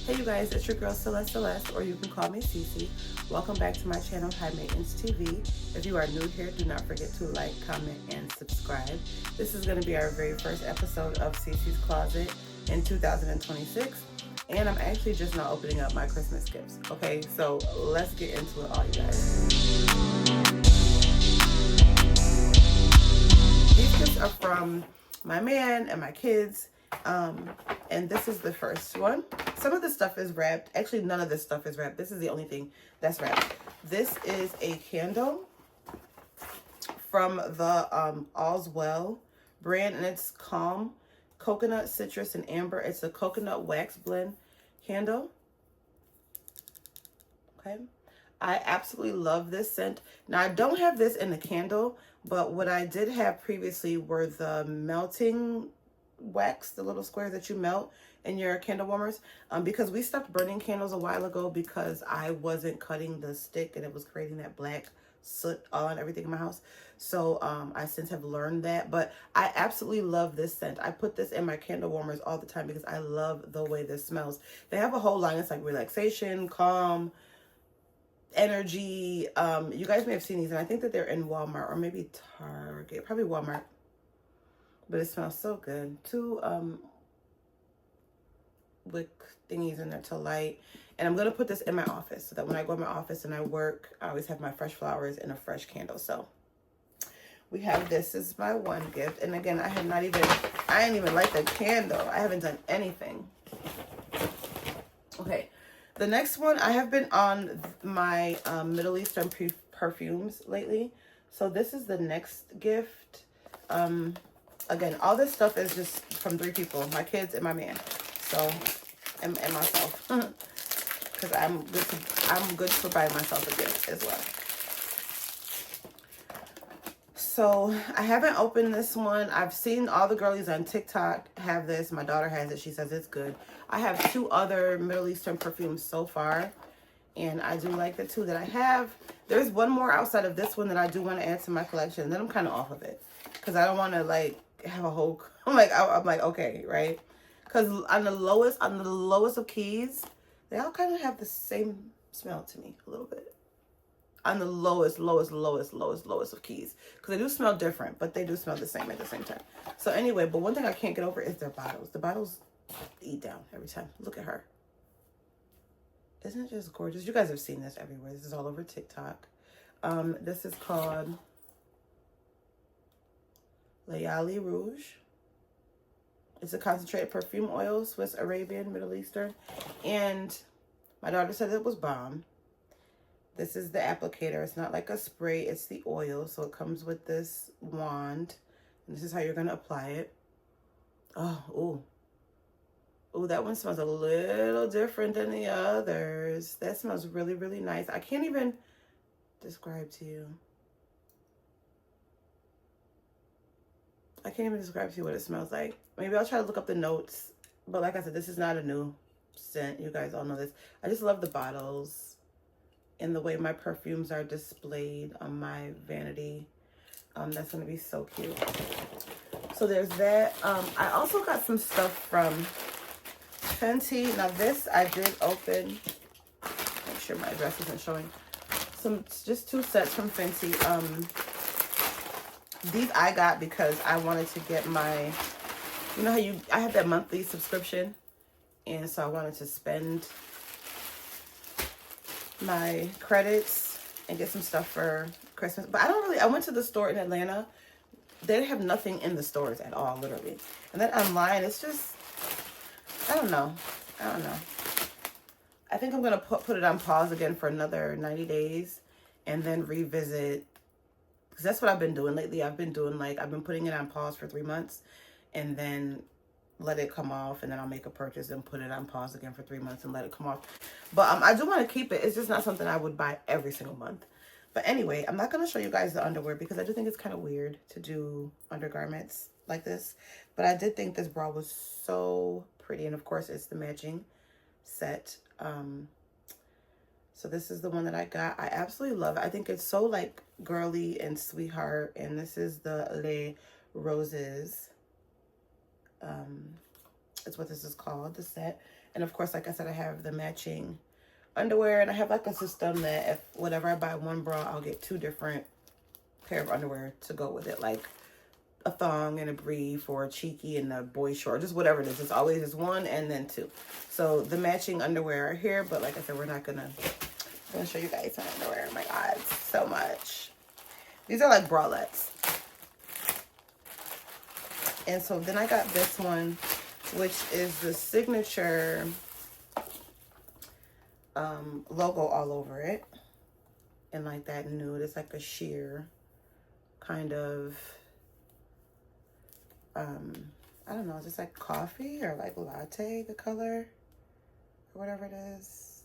Hey you guys, it's your girl Celeste, or you can call me Cece. Welcome back to my channel, High Maintenance TV. If you are new here, do not forget to like, comment, and subscribe. This is going to be our very first episode of Cece's Closet in 2026. And I'm actually just now opening up my Christmas gifts. Okay, so let's get into it all, you guys. These gifts are from my man and my kids. And this is the first one. Some of the stuff is wrapped. Actually, none of this stuff is wrapped. This is the only thing that's wrapped. This is a candle from the All's Well brand, and it's Calm Coconut, Citrus, and Amber. It's a coconut wax blend candle. Okay. I absolutely love this scent. Now, I don't have this in the candle, but what I did have previously were the melting wax, the little squares that you melt in your candle warmers, because we stopped burning candles a while ago because I wasn't cutting the stick and it was creating that black soot on everything in my house. So I since have learned that, but I absolutely love this scent. I put this in my candle warmers all the time because I love the way this smells. They have a whole line. It's like relaxation, calm, energy. You guys may have seen these, and I think that they're in Walmart or maybe Target, probably Walmart. But it smells so good. Two wick thingies in there to light. And I'm going to put this in my office so that when I go in my office and I work, I always have my fresh flowers and a fresh candle. So we have this. This is my one gift. And again, I didn't even light the candle. I haven't done anything. Okay. The next one, I have been on my Middle Eastern perfumes lately. So this is the next gift. Again, all this stuff is just from 3 people, my kids and my man, so, and myself, because I'm good for buying myself a gift as well. So I haven't opened this one. I've seen all the girlies on TikTok have this. My daughter has it. She says it's good. I have 2 other Middle Eastern perfumes so far, and I do like the 2 that I have. There's one more outside of this one that I do want to add to my collection. Then I'm kind of off of it because I don't want to like have a whole, I'm like okay, right? Because on the lowest of keys, they all kind of have the same smell to me a little bit. On the lowest of keys, because they do smell different, but they do smell the same at the same time. So anyway, but one thing I can't get over is their bottles. The bottles eat down every time. Look at her. Isn't it just gorgeous? You guys have seen this everywhere. This is all over TikTok. This is called Layali Rouge. It's a concentrated perfume oil, Swiss Arabian, Middle Eastern. And my daughter said it was bomb. This is the applicator. It's not like a spray, it's the oil. So it comes with this wand. And this is how you're going to apply it. Oh, ooh. Ooh, that one smells a little different than the others. That smells really, really nice. I can't even describe to you. I can't even describe to you what it smells like. Maybe I'll try to look up the notes. But like I said, this is not a new scent. You guys all know this. I just love the bottles and the way my perfumes are displayed on my vanity. That's going to be so cute. So there's that. I also got some stuff from Fenty. Now this I did open. Make sure my address isn't showing. Just 2 sets from Fenty. These I got because I wanted to get my, you know how I have that monthly subscription, and so I wanted to spend my credits and get some stuff for Christmas. But I went to the store in Atlanta. They have nothing in the stores at all, literally. And then online, it's just, I don't know. I think I'm going to put it on pause again for another 90 days and then revisit. Because that's what I've been doing lately. I've been putting it on pause for 3 months and then let it come off, and then I'll make a purchase and put it on pause again for 3 months and let it come off. But I do want to keep it. It's just not something I would buy every single month. But anyway, I'm not going to show you guys the underwear because I do think it's kind of weird to do undergarments like this. But I did think this bra was so pretty. And of course, it's the matching set. So this is the one that I got. I absolutely love it. I think it's so like girly and sweetheart. And this is the Les Roses. It's what this is called, the set. And of course, like I said, I have the matching underwear, and I have like a system that if whenever I buy one bra, I'll get 2 different pair of underwear to go with it, like a thong and a brief, or a cheeky and a boy short, just whatever it is. It's always just 1 and then 2. So the matching underwear are here, but like I said, I'm gonna show you guys my underwear. Oh my God, so much. These are like bralettes. And so then I got this one, which is the signature logo all over it, and like that nude. It's like a sheer kind of I don't know, just like coffee or like latte, the color or whatever it is.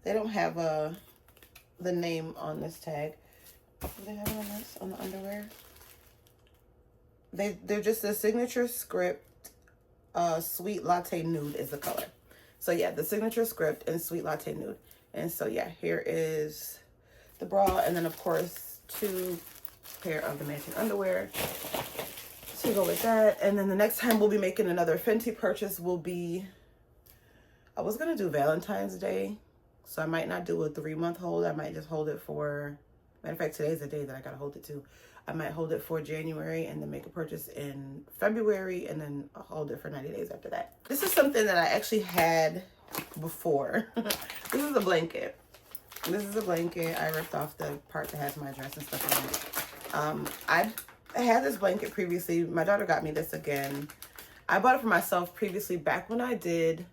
They don't have the name on this tag. Do they have it on this, on the underwear? They're just a signature script. Sweet latte nude is the color. So yeah, the signature script and sweet latte nude. And so yeah, here is the bra, and then of course 2 pair of the matching underwear to go with that. And then the next time we'll be making another Fenty purchase will be, I was gonna do Valentine's Day, so I might not do a 3-month hold. I might just hold it for, matter of fact, today's the day that I gotta hold it to. I might hold it for January and then make a purchase in February, and then I'll hold it for 90 days after that. This is something that I actually had before. This is a blanket. This is a blanket. I ripped off the part that has my address and stuff on it. I had this blanket previously. My daughter got me this again. I bought it for myself previously back when I did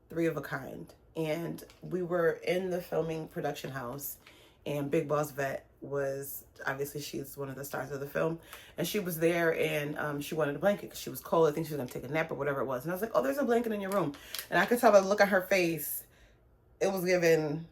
3 of a Kind. And we were in the filming production house, and Big Boss Vet was, obviously she's one of the stars of the film, and she was there, and she wanted a blanket because she was cold. I think she was gonna take a nap or whatever it was. And I was like, oh, there's a blanket in your room. And I could tell by the look on her face, it was given,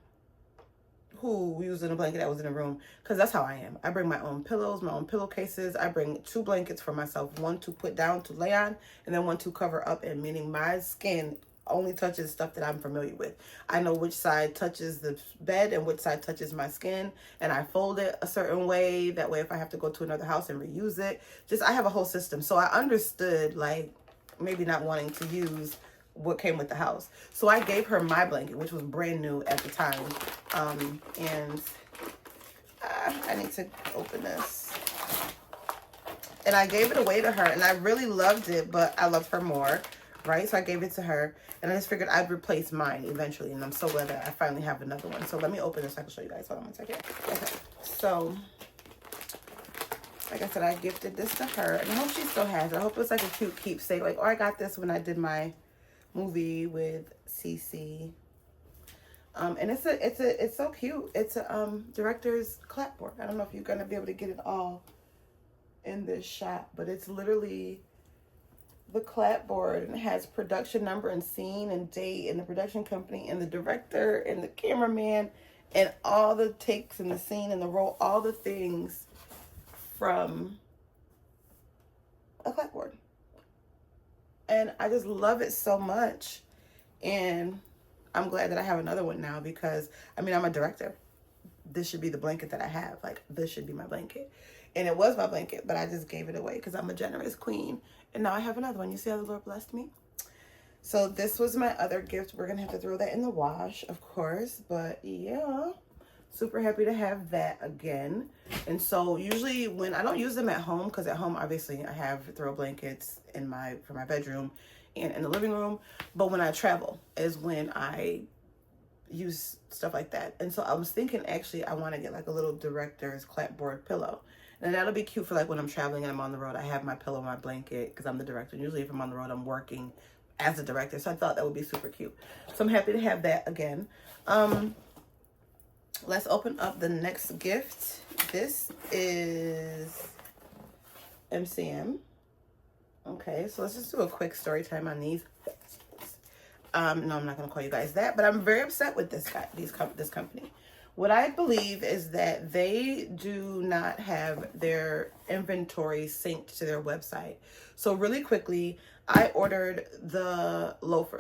who using a blanket that was in the room, because that's how I am. I bring my own pillows, my own pillowcases. I bring 2 blankets for myself, 1 to put down to lay on, and then 1 to cover up, and meaning my skin only touches stuff that I'm familiar with. I know which side touches the bed and which side touches my skin, and I fold it a certain way. That way, if I have to go to another house and reuse it, just, I have a whole system. So I understood, like, maybe not wanting to use what came with the house. So I gave her my blanket, which was brand new at the time. And I need to open this. And I gave it away to her, and I really loved it, but I love her more, right? So I gave it to her, and I just figured I'd replace mine eventually, and I'm so glad that I finally have another one. So let me open this so I can show you guys. Hold on one second. Okay, so like I said, I gifted this to her, and I hope she still has it. I hope it's like a cute keepsake. Like, oh, I got this when I did my movie with CC. And it's so cute. It's a director's clapboard. I don't know if you're gonna be able to get it all in this shot, but it's literally the clapboard, and it has production number and scene and date and the production company and the director and the cameraman and all the takes and the scene and the role, all the things from a clapboard. And I just love it so much. And I'm glad that I have another one now, because I mean, I'm a director. This should be the blanket that I have. Like, this should be my blanket. And it was my blanket, but I just gave it away because I'm a generous queen. And now I have another one. You see how the Lord blessed me? So this was my other gift. We're going to have to throw that in the wash, of course. But yeah, super happy to have that again. And so usually when I don't use them at home, because at home, obviously, I have throw blankets for my bedroom and in the living room. But when I travel is when I use stuff like that. And so I was thinking, actually, I want to get like a little director's clapboard pillow. And that'll be cute for like when I'm traveling and I'm on the road. I have my pillow, my blanket, because I'm the director. And usually if I'm on the road, I'm working as a director. So I thought that would be super cute. So I'm happy to have that again. Let's open up the next gift. This is MCM. Okay, so let's just do a quick story time on these. No, I'm not going to call you guys that, but I'm very upset with this company. What I believe is that they do not have their inventory synced to their website. So really quickly, I ordered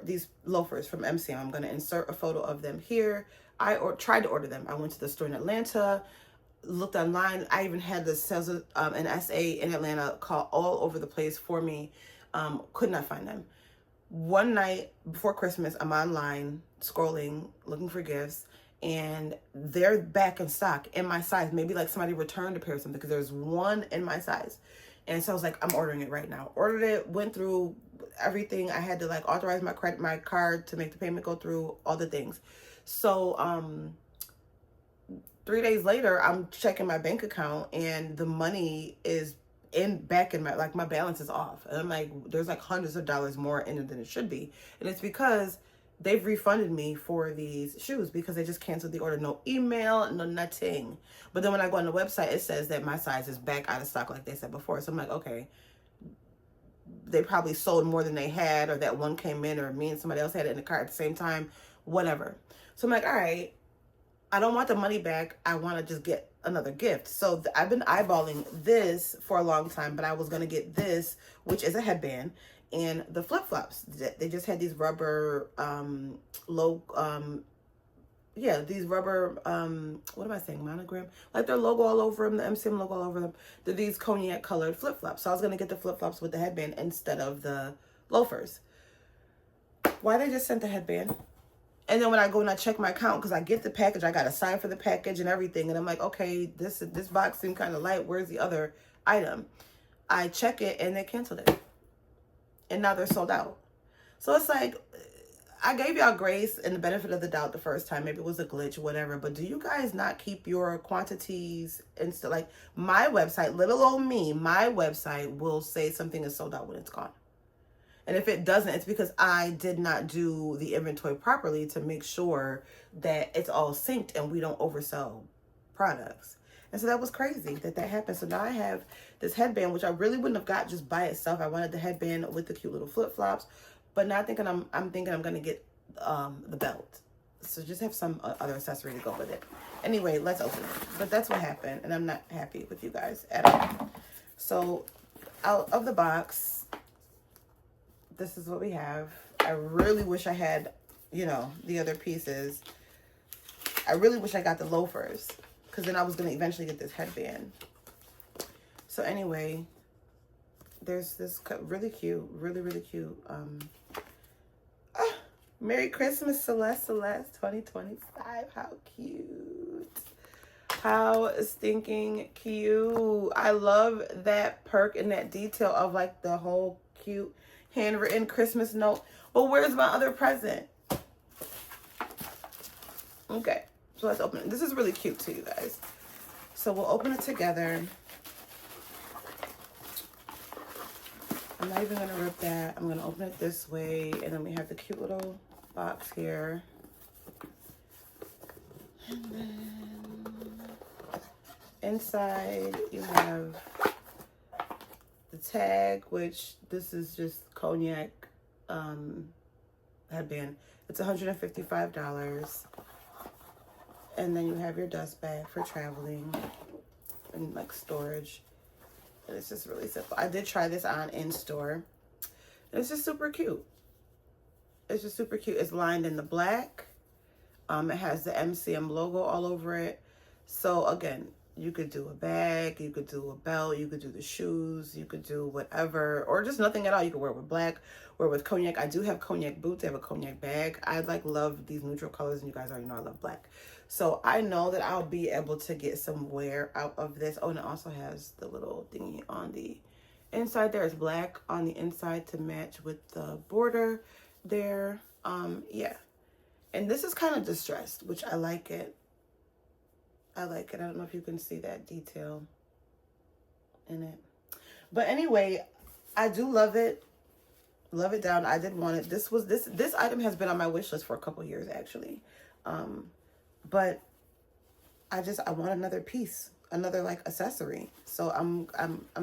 these loafers from MCM. I'm going to insert a photo of them here. I tried to order them. I went to the store in Atlanta, looked online. I even had the sales an SA in Atlanta call all over the place for me. Could not find them. one night before Christmas, I'm online scrolling, looking for gifts, and they're back in stock in my size. Maybe like somebody returned a pair or something because there's one in my size. And so I was like, I'm ordering it right now. Ordered it, went through everything. I had to like authorize my card to make the payment go through, all the things. So 3 days later, I'm checking my bank account and the money is back in my balance is off. And I'm like, there's like hundreds of dollars more in it than it should be. And it's because they've refunded me for these shoes because they just canceled the order. No email, no nothing. But then when I go on the website, it says that my size is back out of stock like they said before. So I'm like, okay, they probably sold more than they had, or that one came in, or me and somebody else had it in the cart at the same time, whatever. So I'm like, all right, I don't want the money back. I want to just get another gift. So I've been eyeballing this for a long time, but I was going to get this, which is a headband, and the flip-flops. They just had these rubber, these rubber, what am I saying, monogram? Like their logo all over them, the MCM logo all over them. They're these cognac colored flip-flops. So I was going to get the flip-flops with the headband instead of the loafers. Why they just sent the headband? And then when I go and I check my account, because I get the package, I got to sign for the package and everything. And I'm like, okay, this box seemed kind of light. Where's the other item? I check it and they canceled it. And now they're sold out. So it's like, I gave y'all grace and the benefit of the doubt the first time. Maybe it was a glitch, whatever. But do you guys not keep your quantities and stuff? Like my website, little old me, my website will say something is sold out when it's gone. And if it doesn't, it's because I did not do the inventory properly to make sure that it's all synced and we don't oversell products. And so that was crazy that happened. So now I have this headband, which I really wouldn't have got just by itself. I wanted the headband with the cute little flip-flops. But now I'm thinking I'm going to get the belt. So just have some other accessory to go with it. Anyway, let's open it. But that's what happened. And I'm not happy with you guys at all. So out of the box, this is what we have. I really wish I had, the other pieces. I really wish I got the loafers, because then I was going to eventually get this headband. So anyway, there's this really cute, really cute. Merry Christmas, Celeste 2025. How cute. How stinking cute. I love that perk and that detail of like the whole cute handwritten Christmas note. But where's my other present? Okay, so let's open it. This is really cute too, you guys. So we'll open it together. I'm not even gonna rip that. I'm gonna open it this way, and then we have the cute little box here. And then inside you have the tag, which this is just cognac headband. It's $155. And then you have your dust bag for traveling and like storage. And it's just really simple. I did try this on in store. And it's just super cute. It's just super cute. It's lined in the black. It has the MCM logo all over it. So again, you could do a bag, you could do a belt, you could do the shoes, you could do whatever, or just nothing at all. You could wear it with black, wear it with cognac. I do have cognac boots. I have a cognac bag. I love these neutral colors, and you guys already know I love black. So I know that I'll be able to get some wear out of this. Oh, and it also has the little thingy on the inside there. It's black on the inside to match with the border there. Yeah. And this is kind of distressed, which I like it. I like it. I don't know if you can see that detail in it. But anyway, I do love it. Love it down. I did want it. This item has been on my wish list for a couple years actually. But I want another piece, another like accessory. So I'm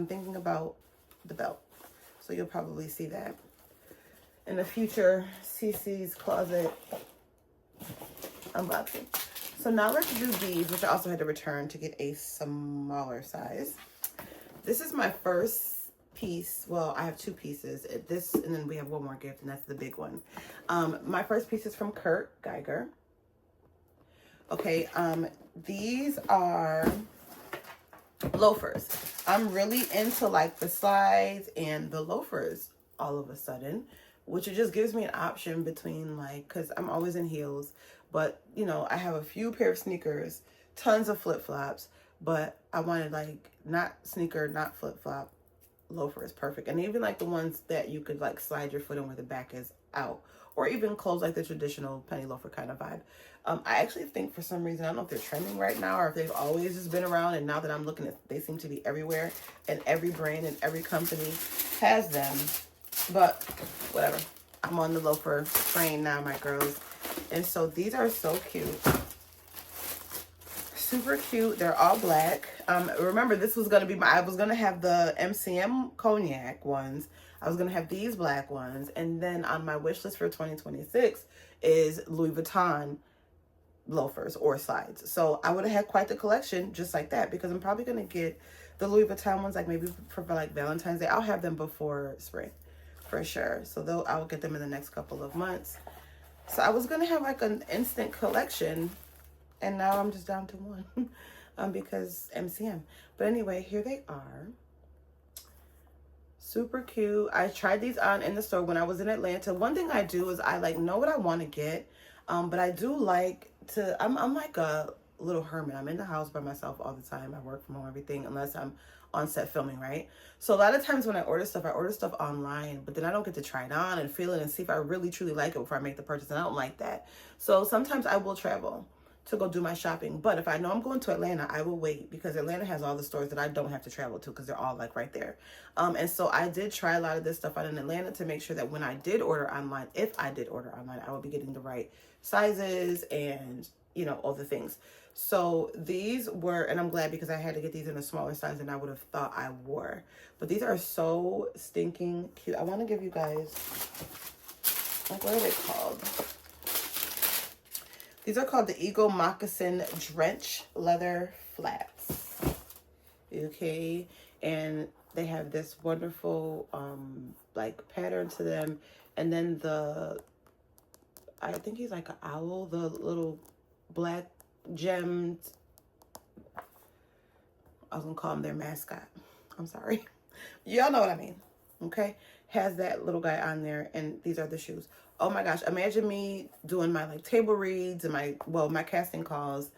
thinking about the belt. So you'll probably see that in a future CC's Closet unboxing. So now let's do these, which I also had to return to get a smaller size. This is my first piece. Well, I have two pieces. This, and then we have one more gift, and that's the big one. My first piece is from Geiger. Okay, these are loafers. I'm really into like the slides and the loafers all of a sudden. which it just gives me an option between like, because I'm always in heels, but you know, I have a few pair of sneakers, tons of flip-flops, but I wanted like not sneaker, not flip-flop, loafers, perfect. And even like the ones that you could like slide your foot in where the back is out, or even clothes like the traditional penny loafer kind of vibe. I actually think for some reason, I don't know if they're trending right now or if they've always just been around, and now that I'm looking at, they seem to be everywhere, and every brand and every company has them. But whatever, I'm on the loafer train now, my girls. And so these are so cute, super cute. They're all black. Remember, this was gonna be I was gonna have the MCM cognac ones, I was gonna have these black ones, and then on my wish list for 2026 is Louis Vuitton loafers or slides. So I would have had quite the collection just like that, because I'm probably gonna get the Louis Vuitton ones like maybe for like Valentine's Day. I'll have them before spring for sure, so I will get them in the next couple of months. So I was gonna have like an instant collection, and now I'm just down to one because MCM. But anyway, here they are. Super cute. I tried these on in the store when I was in Atlanta. One thing I do is I like know what I want to get, but I do like to, I'm like a little hermit. I'm in the house by myself all the time. I work from home, everything, unless I'm on set filming, right? So a lot of times when I order stuff online, but then I don't get to try it on and feel it and see if I really truly like it before I make the purchase, and I don't like that. So sometimes I will travel to go do my shopping, but if I know I'm going to Atlanta, I will wait, because Atlanta has all the stores that I don't have to travel to, because they're all like right there. And so I did try a lot of this stuff out in Atlanta to make sure that when I did order online, if I did order online, I would be getting the right sizes and, you know, all the things. So these were, and I'm glad, because I had to get these in a smaller size than I would have thought I wore. But these are so stinking cute. I want to give you guys, like, what are they called? These are called the Eagle Moccasin Drench Leather Flats. Okay, and they have this wonderful like pattern to them, and then I think he's like an owl, the little black gemmed, I was gonna call him their mascot, I'm sorry, y'all know what I mean, okay, has that little guy on there, and these are the shoes. Oh my gosh, imagine me doing my like table reads and my casting calls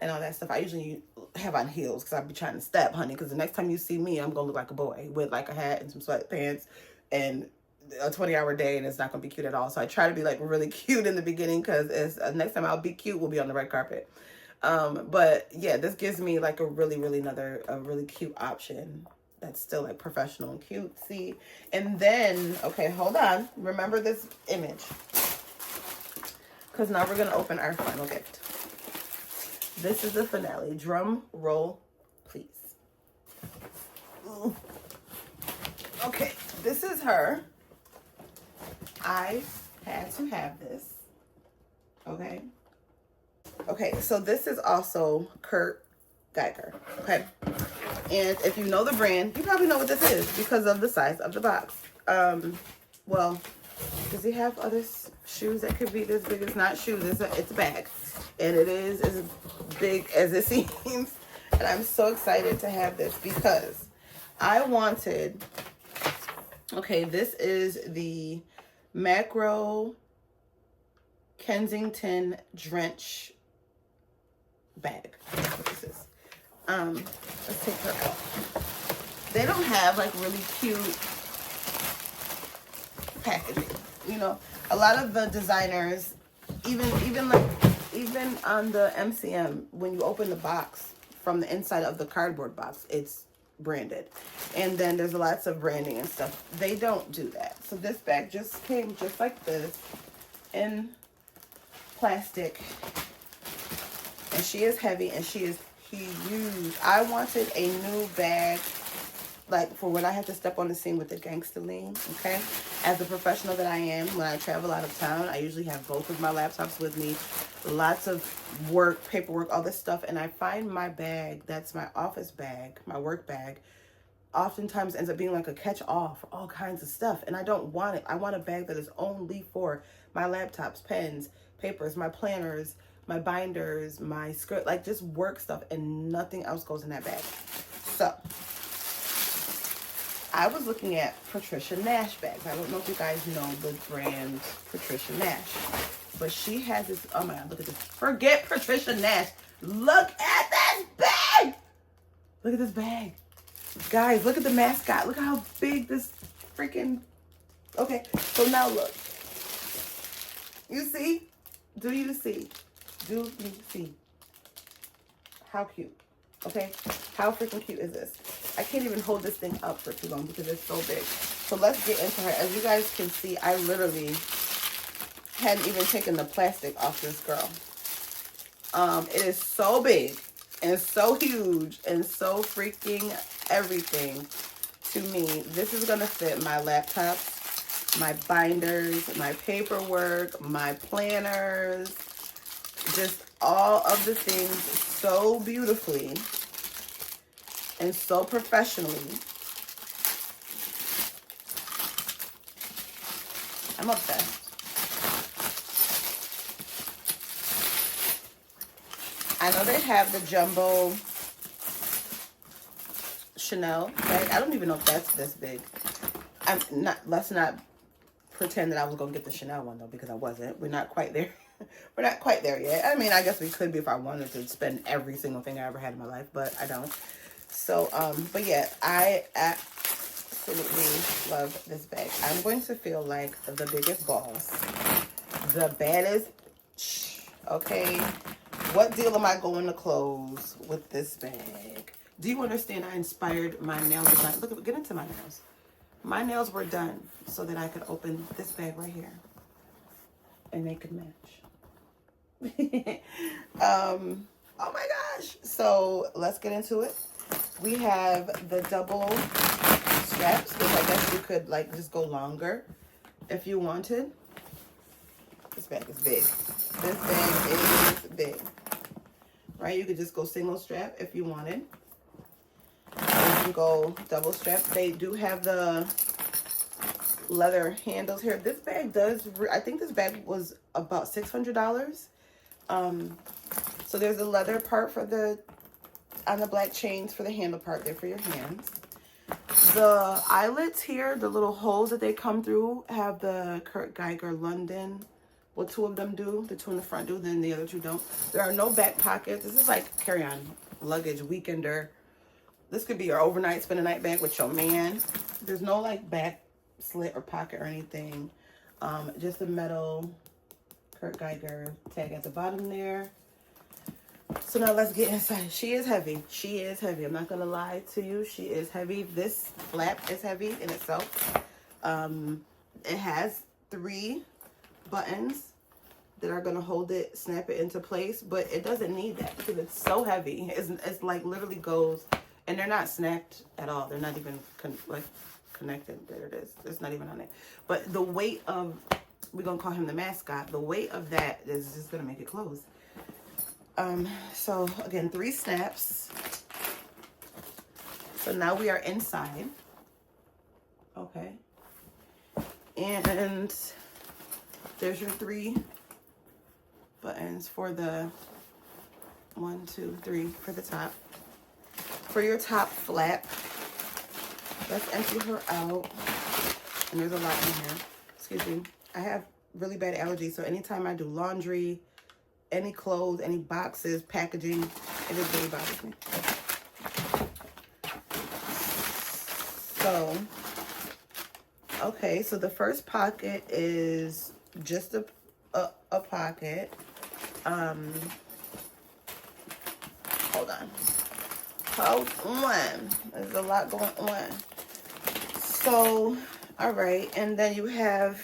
and all that stuff. I usually have on heels because I be trying to step, honey, because the next time you see me, I'm gonna look like a boy with like a hat and some sweatpants and a 20-hour day, and it's not gonna be cute at all. So I try to be like really cute in the beginning, because next time I'll be cute, we'll be on the red carpet. But yeah, this gives me like a really cute option that's still like professional and cutesy. And then, okay, hold on. Remember this image, because now we're gonna open our final gift. This is the finale. Drum roll, please. Ooh. Okay, this is her. I had to have this. Okay. Okay, so this is also Kurt Geiger. Okay. And if you know the brand, you probably know what this is because of the size of the box. Well, does he have other shoes that could be this big? It's not shoes, it's a bag. And it is as big as it seems. And I'm so excited to have this because I wanted, okay, this is the Macro Kensington Drench bag. That's what this is. Let's take her out. They don't have like really cute packaging, you know. A lot of the designers, even on the MCM, when you open the box from the inside of the cardboard box, it's branded, and then there's lots of branding and stuff. They don't do that. So this bag just came just like this in plastic, and she is heavy and she is huge. I wanted a new bag, like for when I have to step on the scene with the gangster lean, okay? As a professional that I am, when I travel out of town, I usually have both of my laptops with me, lots of work, paperwork, all this stuff, and I find my bag, that's my office bag, my work bag, oftentimes ends up being like a catch-all for all kinds of stuff, and I don't want it. I want a bag that is only for my laptops, pens, papers, my planners, my binders, my skirt, like just work stuff, and nothing else goes in that bag. So I was looking at Patricia Nash bags. I don't know if you guys know the brand Patricia Nash, but she has this. Oh my God, look at this. Forget Patricia Nash. Look at this bag. Look at this bag. Guys, look at the mascot. Look how big this freaking... Okay, so now look. You see? Do you see? Do you see? How cute. Okay? How freaking cute is this? I can't even hold this thing up for too long because it's so big. So let's get into her. As you guys can see, I literally hadn't even taken the plastic off this girl. It is so big and so huge and so freaking everything to me. This is gonna fit my laptops, my binders, my paperwork, my planners, just all of the things so beautifully and so professionally. I'm obsessed. I know they have the jumbo Chanel bag. I don't even know if that's this big. Let's not pretend that I was gonna get the Chanel one though, because I wasn't. We're not quite there. We're not quite there yet. I mean, I guess we could be if I wanted to spend every single thing I ever had in my life, but I don't. So, but yeah, I absolutely love this bag. I'm going to feel like the biggest boss, the baddest. Okay, what deal am I going to close with this bag? Do you understand? I inspired my nail design. Look, get into my nails. My nails were done so that I could open this bag right here, and they could match. Oh my gosh! So let's get into it. We have the double straps, which I guess you could like just go longer if you wanted. This bag is big. This bag is big. Right? You could just go single strap if you wanted. Or you can go double strap. They do have the leather handles here. This bag does, I think this bag was about $600. So there's a leather part for on the black chains for the handle part there for your hands. The eyelets here, the little holes that they come through, have the Geiger London. Well, two of them do. The two in the front do, then the other two don't. There are no back pockets. This is like carry-on luggage, weekender. This could be your overnight, spend a night bag with your man. There's no like back slit or pocket or anything. Just a metal Kurt Geiger tag at the bottom there. So now let's get inside. She is heavy. She is heavy. I'm not gonna lie to you. She is heavy. This flap is heavy in itself. It has 3 buttons that are gonna hold it, snap it into place, but it doesn't need that because it's so heavy. It's like literally goes, and they're not snapped at all. They're not even connected. There it is. It's not even on it. But the weight of, we're gonna call him the mascot. The weight of that is just gonna make it close. So again, 3 snaps. So now we are inside. Okay. And there's your 3 buttons for the 1, 2, 3 for the top. For your top flap, let's empty her out. And there's a lot in here. Excuse me. I have really bad allergies, so anytime I do laundry, any clothes, any boxes, packaging, it just really bothers me. So, okay, so the first pocket is just a pocket. Hold on. There's a lot going on. So, all right, and then you have,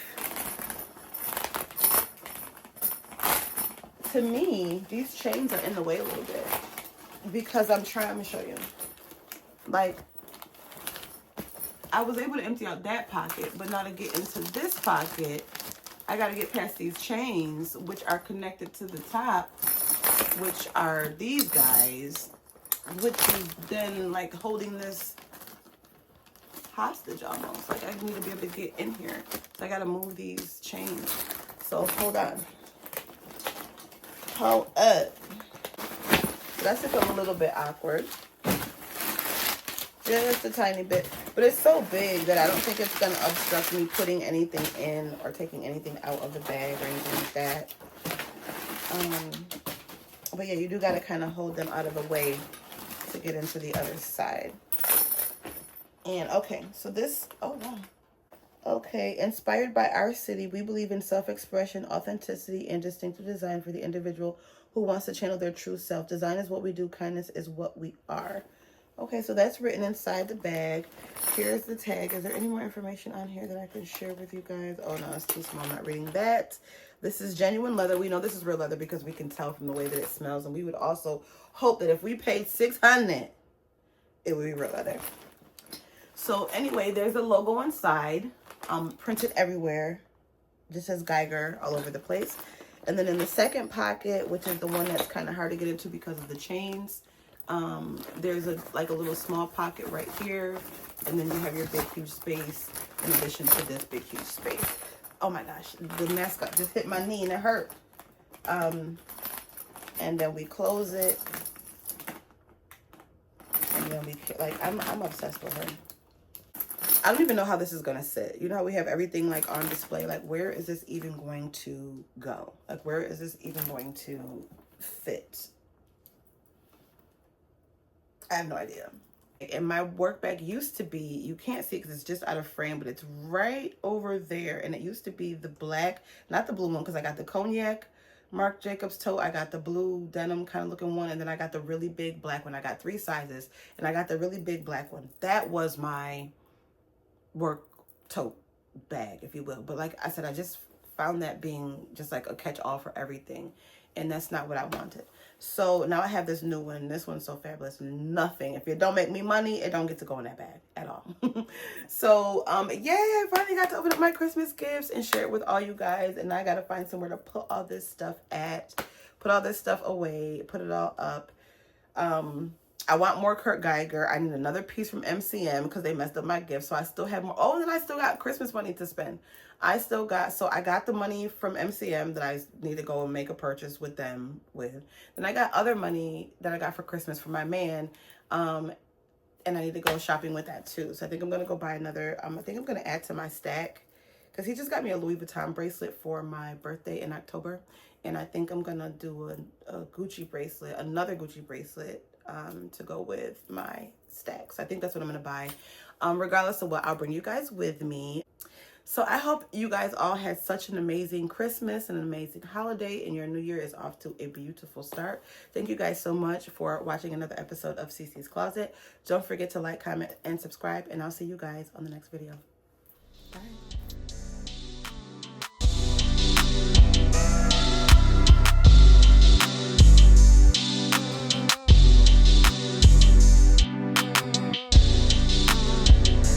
to me, these chains are in the way a little bit because I'm trying to show you. Like, I was able to empty out that pocket, but now to get into this pocket, I got to get past these chains, which are connected to the top, which are these guys, which is then like holding this hostage almost. Like I need to be able to get in here. So I got to move these chains. So hold on. Hold up. That's like a little bit awkward. Just a tiny bit. But it's so big that I don't think it's going to obstruct me putting anything in or taking anything out of the bag or anything like that. But yeah, you do got to kind of hold them out of the way to get into the other side. And okay, so this, oh wow. Okay, inspired by our city, we believe in self-expression, authenticity, and distinctive design for the individual who wants to channel their true self. Design is what we do, kindness is what we are. Okay, so that's written inside the bag. Here's the tag. Is there any more information on here that I can share with you guys? Oh no, it's too small. I'm not reading that. This is genuine leather. We know this is real leather because we can tell from the way that it smells. And we would also hope that if we paid $600, it would be real leather. So anyway, there's a logo inside, printed everywhere. Just says Geiger all over the place. And then in the second pocket, which is the one that's kind of hard to get into because of the chains, there's a little small pocket right here. And then you have your big, huge space in addition to this big, huge space. Oh my gosh, the mascot just hit my knee and it hurt. And then we close it. And then we, like, I'm obsessed with her. I don't even know how this is gonna sit. You know how we have everything like on display? Like, where is this even going to go? Like, where is this even going to fit? I have no idea. And my work bag used to be, you can't see it because it's just out of frame, but it's right over there. And it used to be the black, not the blue one, because I got the cognac Marc Jacobs tote. I got the blue denim kind of looking one, and then I got the really big black one. I got 3 sizes, and I got the really big black one. That was my work tote bag, if you will. But like I said, I just found that being just like a catch-all for everything, and that's not what I wanted. So now I have this new one. This one's so fabulous. Nothing, if it don't make me money, it don't get to go in that bag at all. So yeah, I finally got to open up my Christmas gifts and share it with all you guys. And I gotta find somewhere to put all this stuff at, put all this stuff away, put it all up. I want more Kurt Geiger. I need another piece from MCM because they messed up my gift. So I still have more. Oh, and then I still got Christmas money to spend. I got the money from MCM that I need to go and make a purchase with them with. Then I got other money that I got for Christmas for my man. And I need to go shopping with that too. So I think I'm going to go buy another. I think I'm going to add to my stack because he just got me a Louis Vuitton bracelet for my birthday in October. And I think I'm going to do a Gucci bracelet, another Gucci bracelet. To go with my stacks. I think that's what I'm going to buy. Regardless of what, I'll bring you guys with me. So I hope you guys all had such an amazing Christmas and an amazing holiday, and your new year is off to a beautiful start. Thank you guys so much for watching another episode of CC's Closet. Don't forget to like, comment, and subscribe, and I'll see you guys on the next video. Bye.